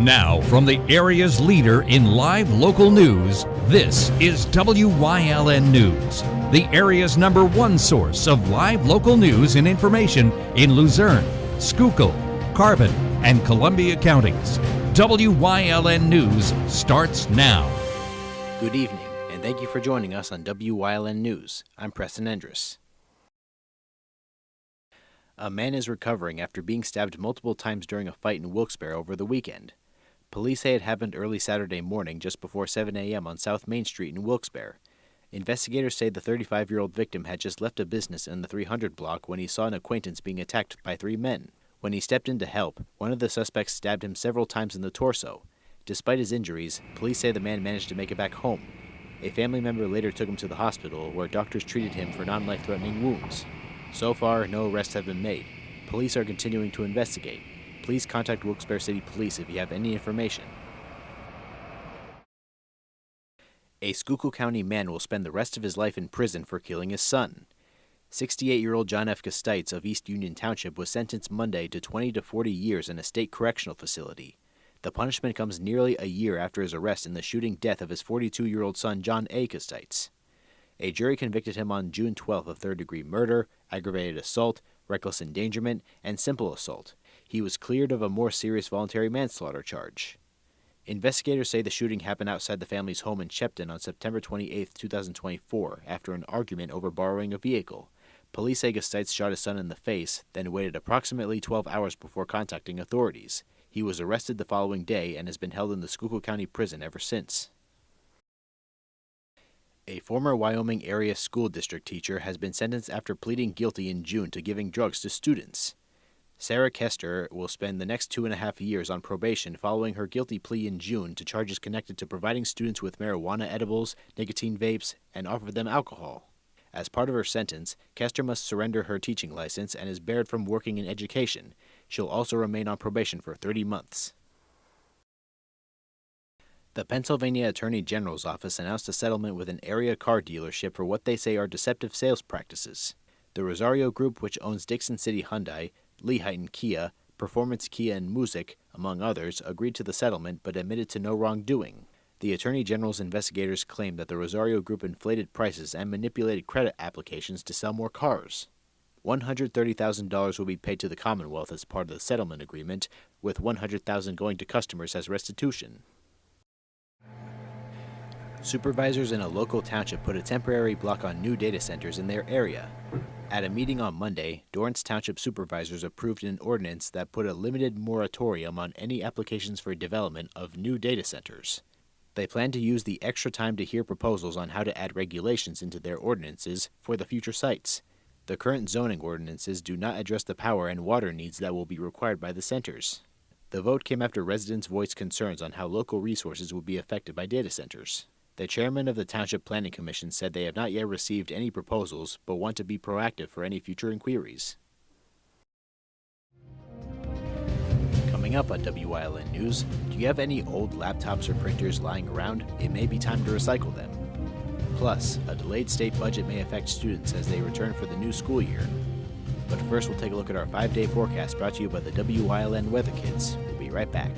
Now, from the area's leader in live local news, this is WYLN News, the area's #1 source of live local news and information in Luzerne, Schuylkill, Carbon, and Columbia counties. WYLN News starts now. Good evening, and thank you for joining us on WYLN News. I'm Preston Endress. A man is recovering after being stabbed multiple times during a fight in Wilkes-Barre over the weekend. Police say it happened early Saturday morning just before 7 a.m. on South Main Street in Wilkes-Barre. Investigators say the 35-year-old victim had just left a business in the 300 block when he saw an acquaintance being attacked by 3 men. When he stepped in to help, one of the suspects stabbed him several times in the torso. Despite his injuries, police say the man managed to make it back home. A family member later took him to the hospital, where doctors treated him for non-life-threatening wounds. So far, no arrests have been made. Police are continuing to investigate. Please contact Wilkes-Barre City Police if you have any information. A Schuylkill County man will spend the rest of his life in prison for killing his son. 68-year-old John F. Gustites of East Union Township was sentenced Monday to 20 to 40 years in a state correctional facility. The punishment comes nearly a year after his arrest in the shooting death of his 42-year-old son John A. Gustites. A jury convicted him on June 12th of third-degree murder, aggravated assault, reckless endangerment, and simple assault. He was cleared of a more serious voluntary manslaughter charge. Investigators say the shooting happened outside the family's home in Shepton on September 28, 2024, after an argument over borrowing a vehicle. Police say Gustites shot his son in the face, then waited approximately 12 hours before contacting authorities. He was arrested the following day and has been held in the Schuylkill County Prison ever since. A former Wyoming area school district teacher has been sentenced after pleading guilty in June to giving drugs to students. Sarah Kester will spend the next 2.5 years on probation following her guilty plea in June to charges connected to providing students with marijuana edibles, nicotine vapes, and offer them alcohol. As part of her sentence, Kester must surrender her teaching license and is barred from working in education. She'll also remain on probation for 30 months. The Pennsylvania Attorney General's office announced a settlement with an area car dealership for what they say are deceptive sales practices. The Rosario Group, which owns Dixon City Hyundai, Lehighton Kia, Performance Kia, and Music, among others, agreed to the settlement but admitted to no wrongdoing. The Attorney General's investigators claimed that the Rosario Group inflated prices and manipulated credit applications to sell more cars. $130,000 will be paid to the Commonwealth as part of the settlement agreement, with $100,000 going to customers as restitution. Supervisors in a local township put a temporary block on new data centers in their area. At a meeting on Monday, Dorrance Township supervisors approved an ordinance that put a limited moratorium on any applications for development of new data centers. They plan to use the extra time to hear proposals on how to add regulations into their ordinances for the future sites. The current zoning ordinances do not address the power and water needs that will be required by the centers. The vote came after residents voiced concerns on how local resources would be affected by data centers. The chairman of the Township Planning Commission said they have not yet received any proposals, but want to be proactive for any future inquiries. Coming up on WYLN News, do you have any old laptops or printers lying around? It may be time to recycle them. Plus, a delayed state budget may affect students as they return for the new school year. But first, we'll take a look at our 5-day forecast brought to you by the WYLN Weather Kids. We'll be right back.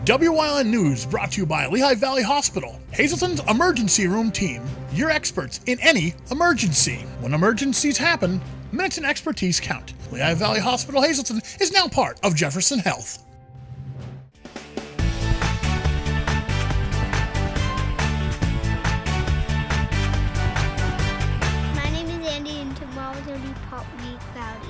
WYLN News brought to you by Lehigh Valley Hospital, Hazleton's emergency room team. Your experts in any emergency. When emergencies happen, minutes and expertise count. Lehigh Valley Hospital Hazleton is now part of Jefferson Health. My name is Andy, and tomorrow is going to be partly cloudy.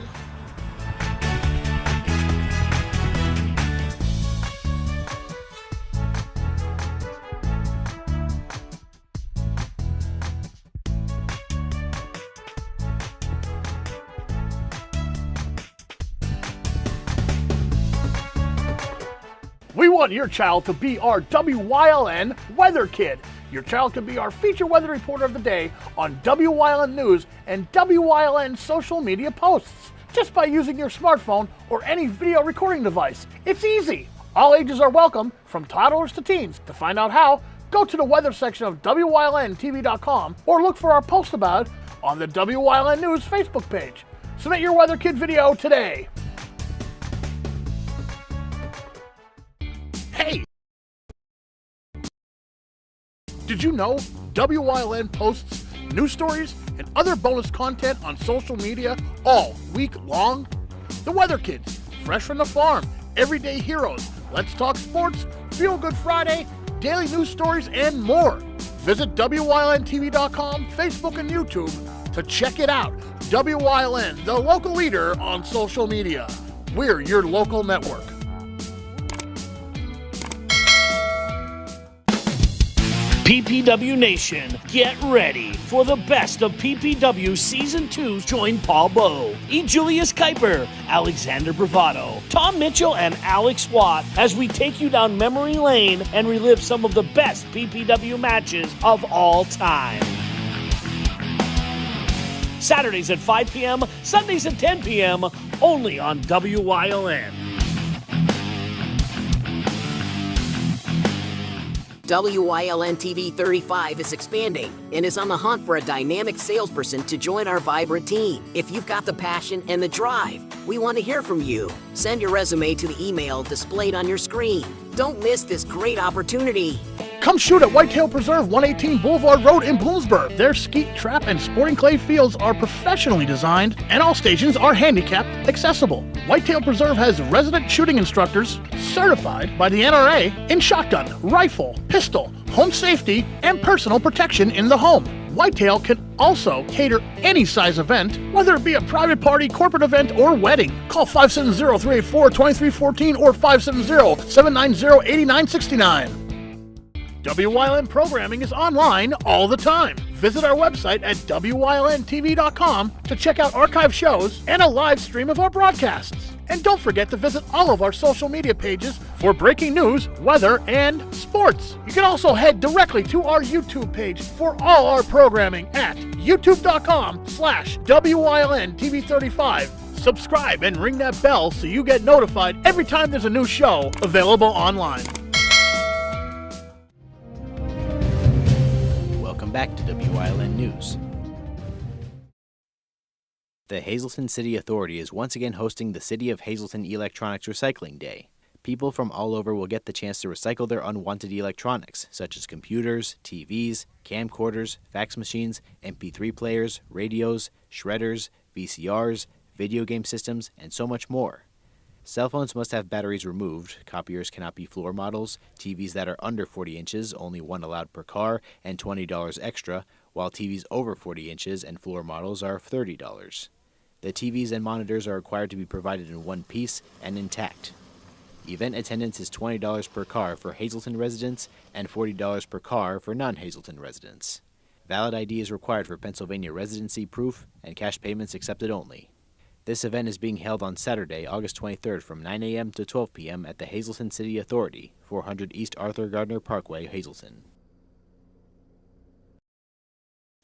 We want your child to be our WYLN Weather Kid. Your child can be our feature weather reporter of the day on WYLN News and WYLN social media posts, just by using your smartphone or any video recording device. It's easy. All ages are welcome, from toddlers to teens. To find out how, go to the weather section of WYLNTV.com or look for our post about it on the WYLN News Facebook page. Submit your Weather Kid video today. Did you know WYLN posts news stories and other bonus content on social media all week long? The Weather Kids, Fresh from the Farm, Everyday Heroes, Let's Talk Sports, Feel Good Friday, daily news stories, and more. Visit WYLNTV.com, Facebook, and YouTube to check it out. WYLN, the local leader on social media. We're your local network. PPW Nation, get ready for the best of PPW Season 2. Join Paul Bowe, E. Julius Kuiper, Alexander Bravado, Tom Mitchell, and Alex Watt as we take you down memory lane and relive some of the best PPW matches of all time. Saturdays at 5 p.m., Sundays at 10 p.m., only on WYLN. WYLN TV 35 is expanding and is on the hunt for a dynamic salesperson to join our vibrant team. If you've got the passion and the drive, we want to hear from you. Send your resume to the email displayed on your screen. Don't miss this great opportunity. Come shoot at Whitetail Preserve, 118 Boulevard Road in Bloomsburg. Their skeet, trap, and sporting clay fields are professionally designed, and all stations are handicap accessible. Whitetail Preserve has resident shooting instructors certified by the NRA in shotgun, rifle, pistol, home safety, and personal protection in the home. Whitetail can also cater any size event, whether it be a private party, corporate event, or wedding. Call 570-384-2314 or 570-790-8969. WYLN programming is online all the time. Visit our website at WYLNTV.com to check out archive shows and a live stream of our broadcasts. And don't forget to visit all of our social media pages for breaking news, weather, and sports. You can also head directly to our YouTube page for all our programming at youtube.com/WYLNTV35. Subscribe and ring that bell so you get notified every time there's a new show available online. Welcome back to WYLN News. The Hazleton City Authority is once again hosting the City of Hazleton Electronics Recycling Day. People from all over will get the chance to recycle their unwanted electronics, such as computers, TVs, camcorders, fax machines, MP3 players, radios, shredders, VCRs, video game systems, and so much more. Cell phones must have batteries removed, copiers cannot be floor models, TVs that are under 40 inches, only one allowed per car, and $20 extra, while TVs over 40 inches and floor models are $30. The TVs and monitors are required to be provided in one piece and intact. Event attendance is $20 per car for Hazleton residents and $40 per car for non-Hazleton residents. Valid ID is required for Pennsylvania residency proof, and cash payments accepted only. This event is being held on Saturday, August 23rd from 9 a.m. to 12 p.m. at the Hazleton City Authority, 400 East Arthur Gardner Parkway, Hazleton.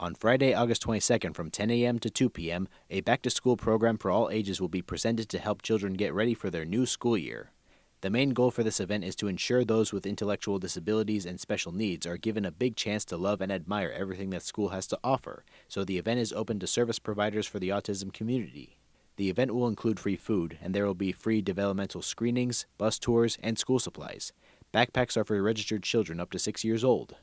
On Friday, August 22nd from 10 a.m. to 2 p.m., a back-to-school program for all ages will be presented to help children get ready for their new school year. The main goal for this event is to ensure those with intellectual disabilities and special needs are given a big chance to love and admire everything that school has to offer, so the event is open to service providers for the autism community. The event will include free food, and there will be free developmental screenings, bus tours, and school supplies. Backpacks are for registered children up to 6 years old.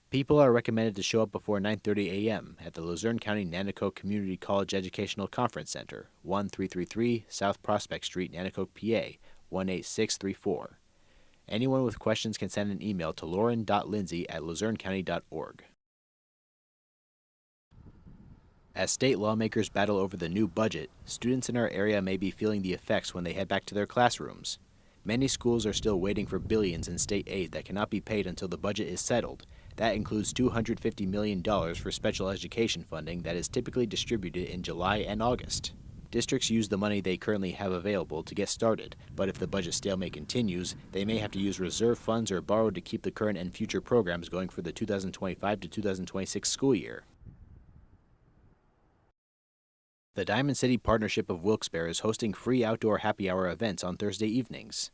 People are recommended to show up before 9:30 a.m. at the Luzerne County Nanticoke Community College Educational Conference Center, 1333 South Prospect Street, Nanticoke, PA, 18634. Anyone with questions can send an email to lauren.lindsay@luzernecounty.org. As state lawmakers battle over the new budget, students in our area may be feeling the effects when they head back to their classrooms. Many schools are still waiting for billions in state aid that cannot be paid until the budget is settled. That includes $250 million for special education funding that is typically distributed in July and August. Districts use the money they currently have available to get started, but if the budget stalemate continues, they may have to use reserve funds or borrow to keep the current and future programs going for the 2025 to 2026 school year. The Diamond City Partnership of Wilkes-Barre is hosting free outdoor happy hour events on Thursday evenings.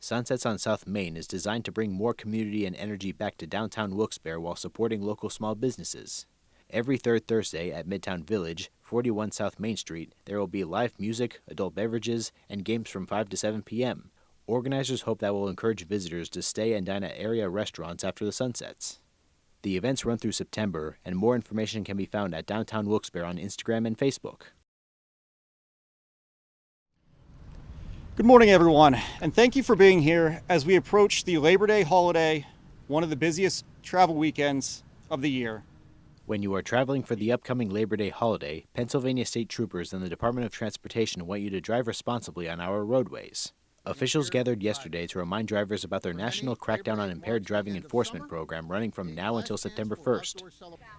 Sunsets on South Main is designed to bring more community and energy back to downtown Wilkes-Barre while supporting local small businesses. Every third Thursday at Midtown Village, 41 South Main Street, there will be live music, adult beverages, and games from 5 to 7 p.m. Organizers hope that will encourage visitors to stay and dine at area restaurants after the sunsets. The events run through September, and more information can be found at Downtown Wilkes-Barre on Instagram and Facebook. Good morning, everyone, and thank you for being here as we approach the Labor Day holiday, one of the busiest travel weekends of the year. When you are traveling for the upcoming Labor Day holiday, Pennsylvania State Troopers and the Department of Transportation want you to drive responsibly on our roadways. Officials gathered yesterday to remind drivers about their National Crackdown on Impaired Driving Enforcement program running from now until September 1st.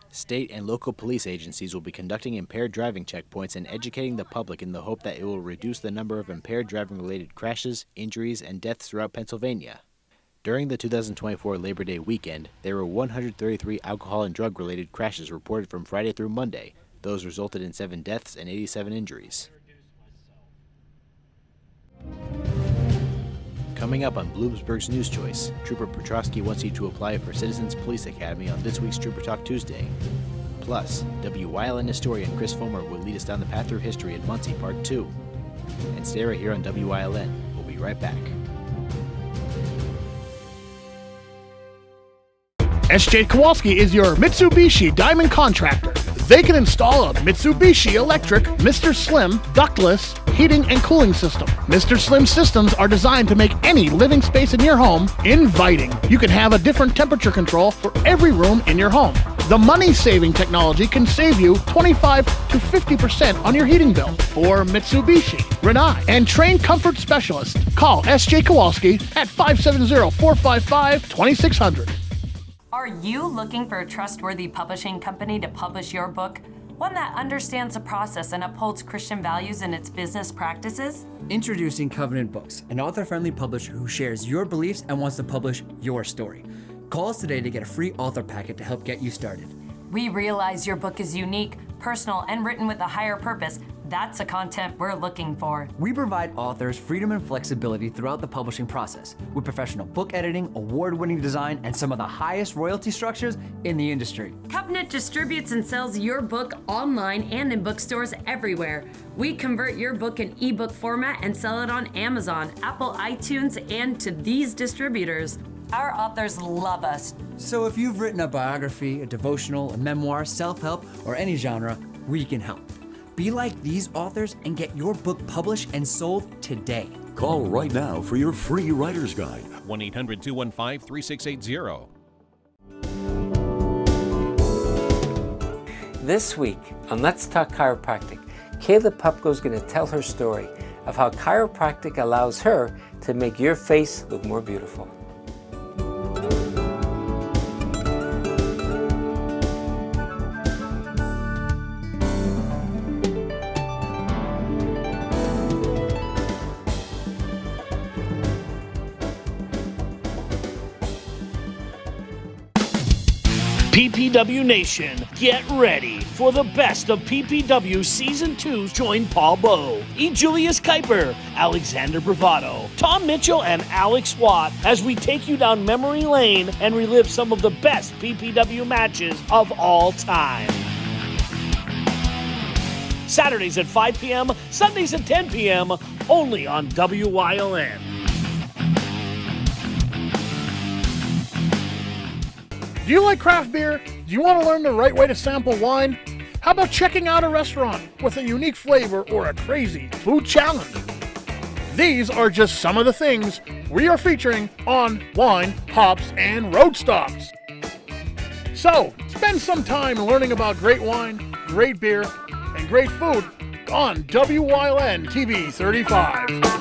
State and local police agencies will be conducting impaired driving checkpoints and educating the public in the hope that it will reduce the number of impaired driving-related crashes, injuries, and deaths throughout Pennsylvania. During the 2024 Labor Day weekend, there were 133 alcohol and drug-related crashes reported from Friday through Monday. Those resulted in 7 deaths and 87 injuries. Coming up on Bloomsburg's News Choice, Trooper Petrosky wants you to apply for Citizens Police Academy on this week's Trooper Talk Tuesday. Plus, WYLN historian Chris Fulmer will lead us down the path through history in Muncie Part 2. And stay right here on WYLN. We'll be right back. SJ Kowalski is your Mitsubishi Diamond Contractor. They can install a Mitsubishi electric Mr. Slim ductless heating and cooling system. Mr. Slim systems are designed to make any living space in your home inviting. You can have a different temperature control for every room in your home. The money-saving technology can save you 25 to 50% on your heating bill. For Mitsubishi, Renai, and trained comfort specialists, call SJ Kowalski at 570-455-2600. Are you looking for a trustworthy publishing company to publish your book? One that understands the process and upholds Christian values in its business practices? Introducing Covenant Books, an author-friendly publisher who shares your beliefs and wants to publish your story. Call us today to get a free author packet to help get you started. We realize your book is unique, personal, and written with a higher purpose. That's the content we're looking for. We provide authors freedom and flexibility throughout the publishing process with professional book editing, award-winning design, and some of the highest royalty structures in the industry. Covenant distributes and sells your book online and in bookstores everywhere. We convert your book in ebook format and sell it on Amazon, Apple iTunes, and to these distributors. Our authors love us. So if you've written a biography, a devotional, a memoir, self-help, or any genre, we can help. Be like these authors and get your book published and sold today. Call right now for your free writer's guide. 1-800-215-3680. This week on Let's Talk Chiropractic, Kayla Pupko is going to tell her story of how chiropractic allows her to make your face look more beautiful. PPW Nation, get ready for the best of PPW Season 2. Join Paul Bowe, E. Julius Kuiper, Alexander Bravado, Tom Mitchell, and Alex Watt as we take you down memory lane and relive some of the best PPW matches of all time. Saturdays at 5 p.m., Sundays at 10 p.m., only on WYLN. Do you like craft beer? Do you want to learn the right way to sample wine? How about checking out a restaurant with a unique flavor or a crazy food challenge? These are just some of the things we are featuring on Wine, Hops, and Road Stops. So, spend some time learning about great wine, great beer, and great food on WYLN TV 35.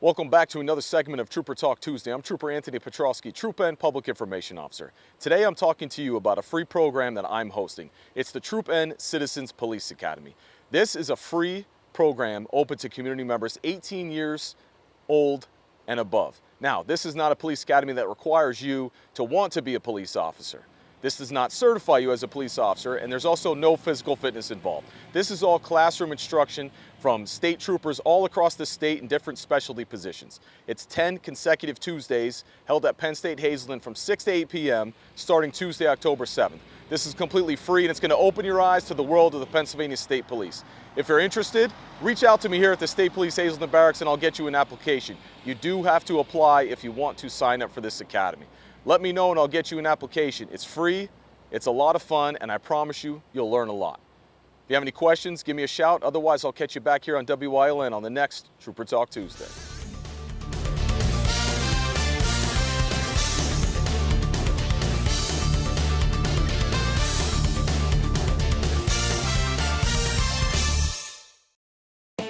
Welcome back to another segment of Trooper Talk Tuesday. I'm Trooper Anthony Petrosky, Troop N Public Information Officer. Today I'm talking to you about a free program that I'm hosting. It's the Troop N Citizens Police Academy. This is a free program open to community members 18 years old and above. Now, this is not a police academy that requires you to want to be a police officer. This does not certify you as a police officer, and there's also no physical fitness involved. This is all classroom instruction from state troopers all across the state in different specialty positions. It's 10 consecutive Tuesdays held at Penn State Hazelden from 6 to 8 p.m. starting Tuesday, October 7th. This is completely free, and it's going to open your eyes to the world of the Pennsylvania State Police. If you're interested, reach out to me here at the State Police Hazelden Barracks and I'll get you an application. You do have to apply if you want to sign up for this academy. Let me know and I'll get you an application. It's free, it's a lot of fun, and I promise you, you'll learn a lot. If you have any questions, give me a shout. Otherwise, I'll catch you back here on Wyln on the next Trooper Talk Tuesday.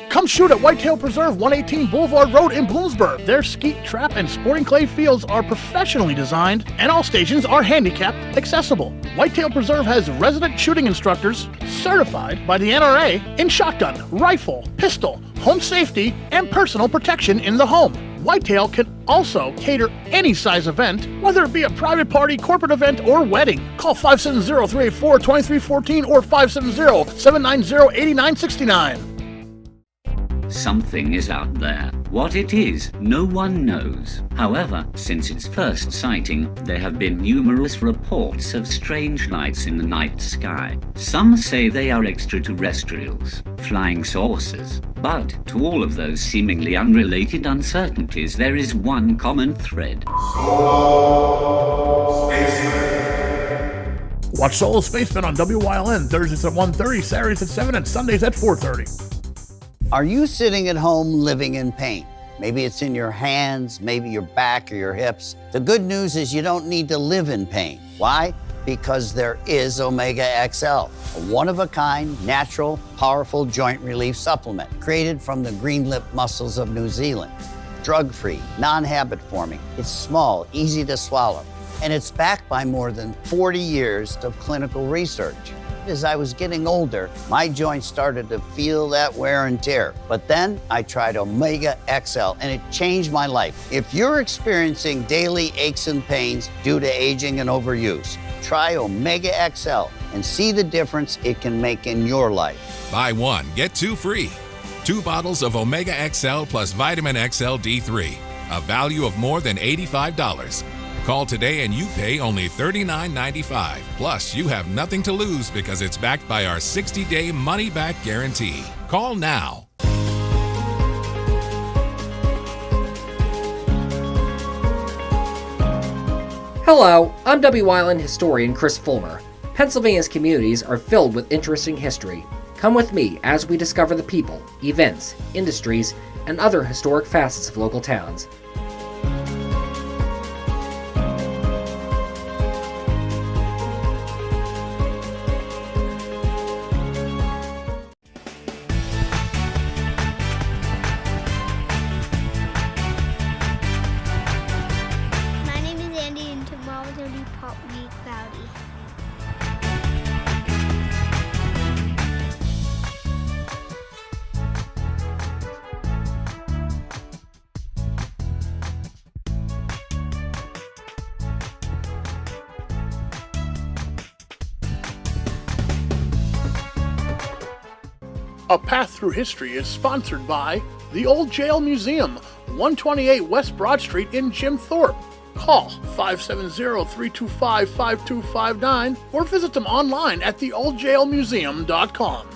Come shoot at Whitetail Preserve, 118 Boulevard Road in Bloomsburg. Their skeet, trap, and sporting clay fields are professionally designed, and all stations are handicap accessible. Whitetail Preserve has resident shooting instructors certified by the NRA in shotgun, rifle, pistol, home safety, and personal protection in the home. Whitetail can also cater any size event, whether it be a private party, corporate event, or wedding. Call 570-384-2314 or 570-790-8969. Something is out there. What it is, no one knows. However, since its first sighting, there have been numerous reports of strange lights in the night sky. Some say they are extraterrestrials, flying saucers. But to all of those seemingly unrelated uncertainties, there is one common thread. Watch Solo Spaceman on WYLN Thursdays at 1:30, Saturdays at 7, and Sundays at 4:30. Are you sitting at home living in pain? Maybe it's in your hands, maybe your back or your hips. The good news is you don't need to live in pain. Why? Because there is Omega XL, a one-of-a-kind, natural, powerful joint relief supplement created from the green lip mussels of New Zealand. Drug-free, non-habit forming. It's small, easy to swallow, and it's backed by more than 40 years of clinical research. As I was getting older, my joints started to feel that wear and tear. But then I tried Omega XL and it changed my life. If you're experiencing daily aches and pains due to aging and overuse, try Omega XL and see the difference it can make in your life. Buy one, get two free. 2 bottles of Omega XL plus Vitamin XL D3, a value of more than $85. Call today and you pay only $39.95. Plus, you have nothing to lose because it's backed by our 60-day money-back guarantee. Call now. Hello, I'm WYLN historian Chris Fulmer. Pennsylvania's communities are filled with interesting history. Come with me as we discover the people, events, industries, and other historic facets of local towns. A Path Through History is sponsored by the Old Jail Museum, 128 West Broad Street in Jim Thorpe. Call 570-325-5259 or visit them online at theoldjailmuseum.com.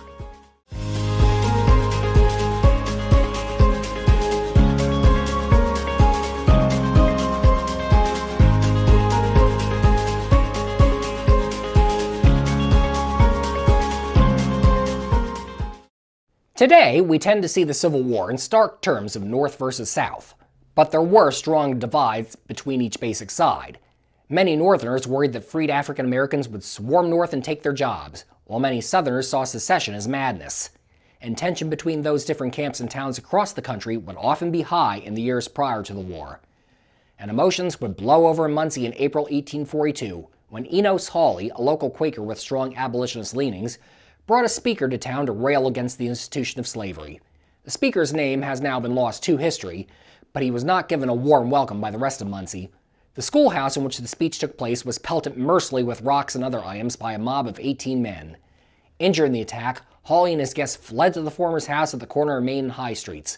Today, we tend to see the Civil War in stark terms of North versus South, but there were strong divides between each basic side. Many Northerners worried that freed African Americans would swarm north and take their jobs, while many Southerners saw secession as madness. And tension between those different camps and towns across the country would often be high in the years prior to the war. And emotions would blow over in Muncie in April 1842, when Enos Hawley, a local Quaker with strong abolitionist leanings, brought a speaker to town to rail against the institution of slavery. The speaker's name has now been lost to history, but he was not given a warm welcome by the rest of Muncie. The schoolhouse in which the speech took place was pelted mercilessly with rocks and other items by a mob of 18 men. Injured in the attack, Hawley and his guests fled to the former's house at the corner of Main and High Streets.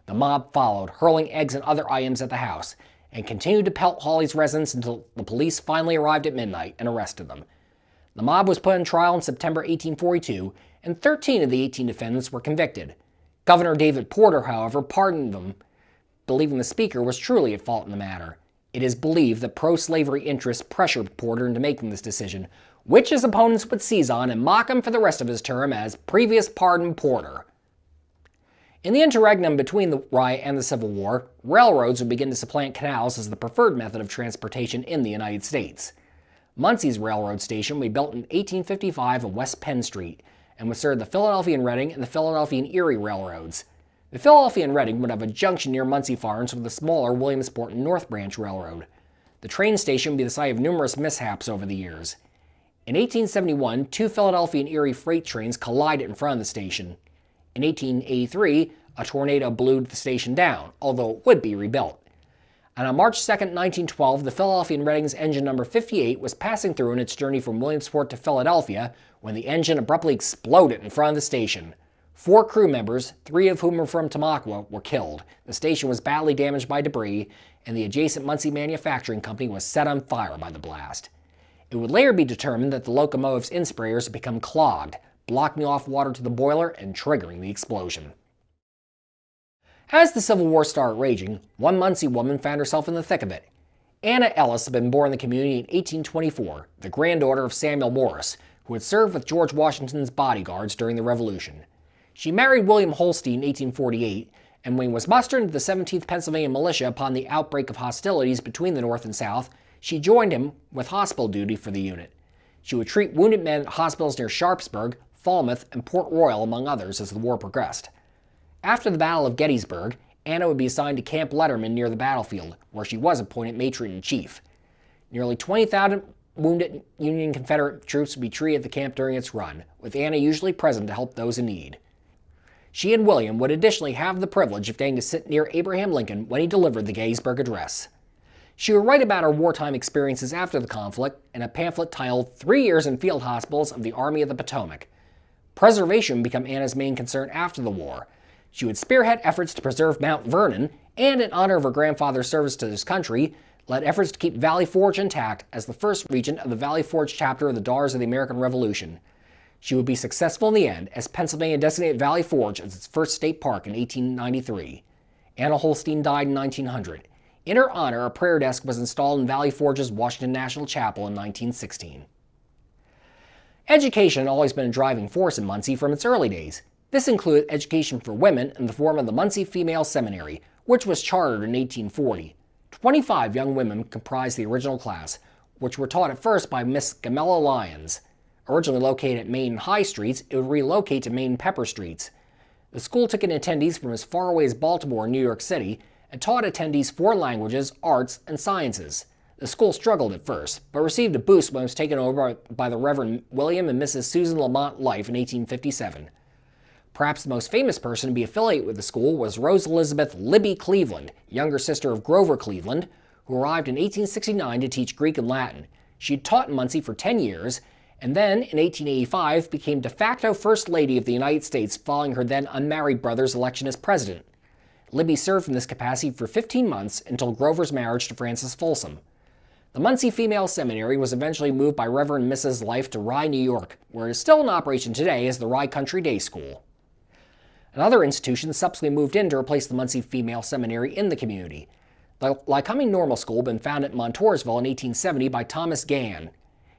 The mob followed, hurling eggs and other items at the house, and continued to pelt Hawley's residence until the police finally arrived at midnight and arrested them. The mob was put on trial in September 1842, and 13 of the 18 defendants were convicted. Governor David Porter, however, pardoned them, believing the speaker was truly at fault in the matter. It is believed that pro-slavery interests pressured Porter into making this decision, which his opponents would seize on and mock him for the rest of his term as Previous Pardon Porter. In the interregnum between the riot and the Civil War, railroads would begin to supplant canals as the preferred method of transportation in the United States. Muncie's Railroad Station would be built in 1855 on West Penn Street and would serve the Philadelphia and Reading and the Philadelphia and Erie Railroads. The Philadelphia and Reading would have a junction near Muncie Farms with the smaller Williamsport and North Branch Railroad. The train station would be the site of numerous mishaps over the years. In 1871, 2 Philadelphia and Erie freight trains collided in front of the station. In 1883, a tornado blew the station down, although it would be rebuilt. And on March 2, 1912, the Philadelphia and Reading's engine number 58 was passing through in its journey from Williamsport to Philadelphia when the engine abruptly exploded in front of the station. 4 crew members, 3 of whom were from Tamaqua, were killed. The station was badly damaged by debris, and the adjacent Muncie Manufacturing Company was set on fire by the blast. It would later be determined that the locomotive's in-sprayers had become clogged, blocking off water to the boiler and triggering the explosion. As the Civil War started raging, one Muncie woman found herself in the thick of it. Anna Ellis had been born in the community in 1824, the granddaughter of Samuel Morris, who had served with George Washington's bodyguards during the Revolution. She married William Holstein in 1848, and when he was mustered into the 17th Pennsylvania Militia upon the outbreak of hostilities between the North and South, she joined him with hospital duty for the unit. She would treat wounded men at hospitals near Sharpsburg, Falmouth, and Port Royal, among others, as the war progressed. After the Battle of Gettysburg, Anna would be assigned to Camp Letterman near the battlefield, where she was appointed matron-in-chief. Nearly 20,000 wounded Union and Confederate troops would be treated at the camp during its run, with Anna usually present to help those in need. She and William would additionally have the privilege of getting to sit near Abraham Lincoln when he delivered the Gettysburg Address. She would write about her wartime experiences after the conflict in a pamphlet titled 3 Years in Field Hospitals of the Army of the Potomac. Preservation would become Anna's main concern after the war. She would spearhead efforts to preserve Mount Vernon, and in honor of her grandfather's service to this country, led efforts to keep Valley Forge intact as the first regent of the Valley Forge chapter of the Daughters of the American Revolution. She would be successful in the end, as Pennsylvania designated Valley Forge as its first state park in 1893. Anna Holstein died in 1900. In her honor, a prayer desk was installed in Valley Forge's Washington National Chapel in 1916. Education had always been a driving force in Muncie from its early days. This included education for women in the form of the Muncie Female Seminary, which was chartered in 1840. 25 young women comprised the original class, which were taught at first by Miss Gamella Lyons. Originally located at Main and High Streets, it would relocate to Main and Pepper Streets. The school took in attendees from as far away as Baltimore and New York City, and taught attendees 4 languages, arts, and sciences. The school struggled at first, but received a boost when it was taken over by the Reverend William and Mrs. Susan Lamont Life in 1857. Perhaps the most famous person to be affiliated with the school was Rose Elizabeth Libby Cleveland, younger sister of Grover Cleveland, who arrived in 1869 to teach Greek and Latin. She had taught in Muncie for 10 years, and then in 1885 became de facto First Lady of the United States following her then unmarried brother's election as president. Libby served in this capacity for 15 months until Grover's marriage to Frances Folsom. The Muncie Female Seminary was eventually moved by Reverend Mrs. Life to Rye, New York, where it is still in operation today as the Rye Country Day School. Another institution subsequently moved in to replace the Muncie Female Seminary in the community. The Lycoming Normal School had been founded at Montoursville in 1870 by Thomas Gann.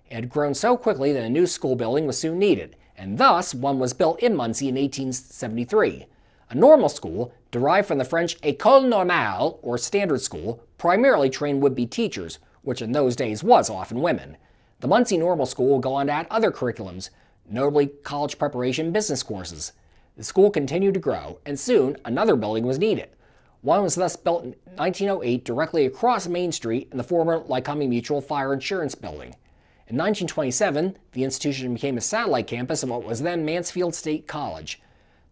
It had grown so quickly that a new school building was soon needed, and thus one was built in Muncie in 1873. A normal school, derived from the French École Normale, or standard school, primarily trained would-be teachers, which in those days was often women. The Muncie Normal School would go on to add other curriculums, notably college preparation and business courses. The school continued to grow, and soon another building was needed. One was thus built in 1908 directly across Main Street in the former Lycoming Mutual Fire Insurance Building. In 1927, the institution became a satellite campus of what was then Mansfield State College.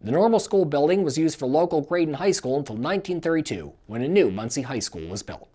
The normal school building was used for local Graydon High School until 1932, when a new Muncie High School was built.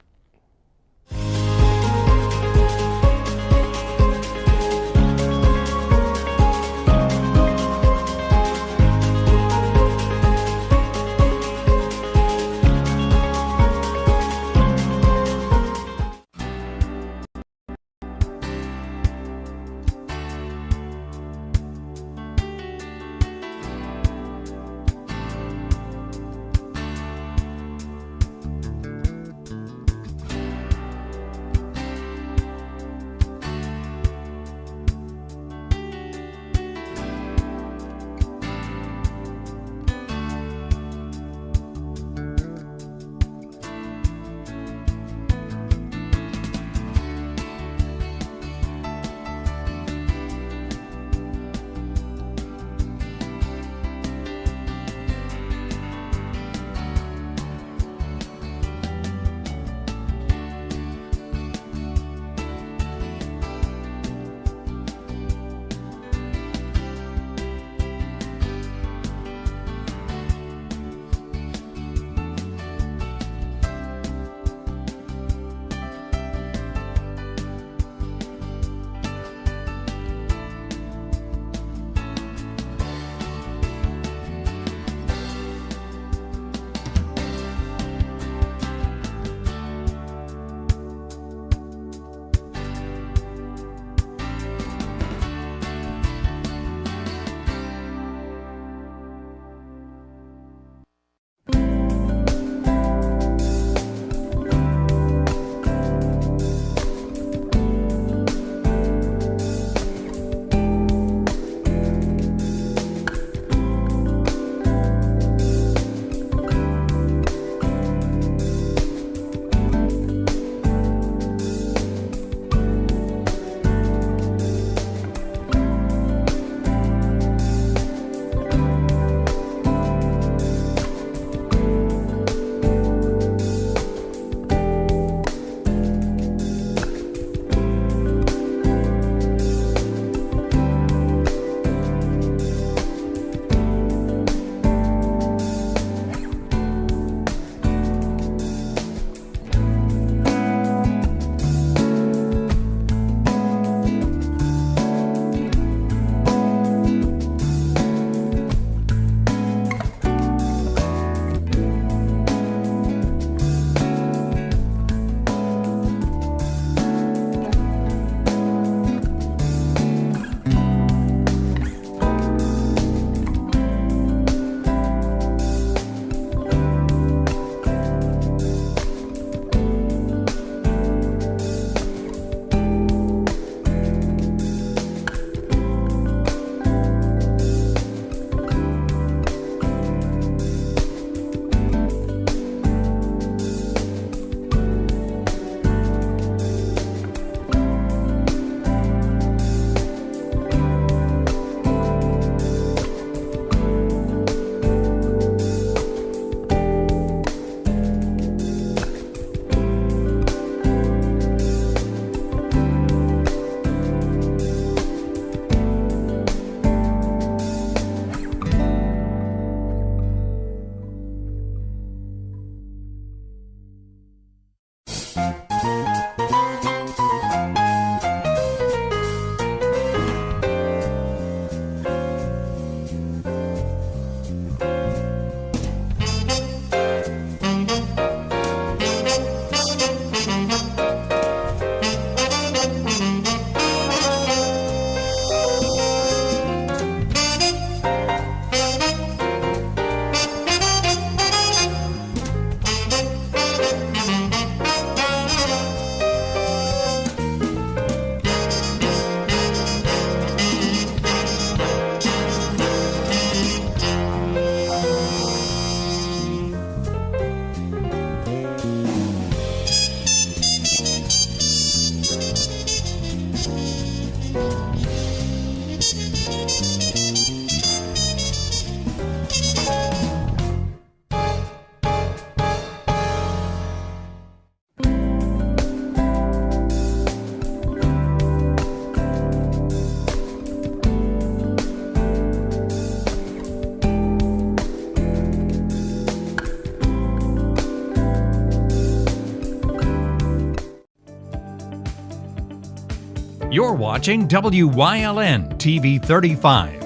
You're watching WYLN TV 35.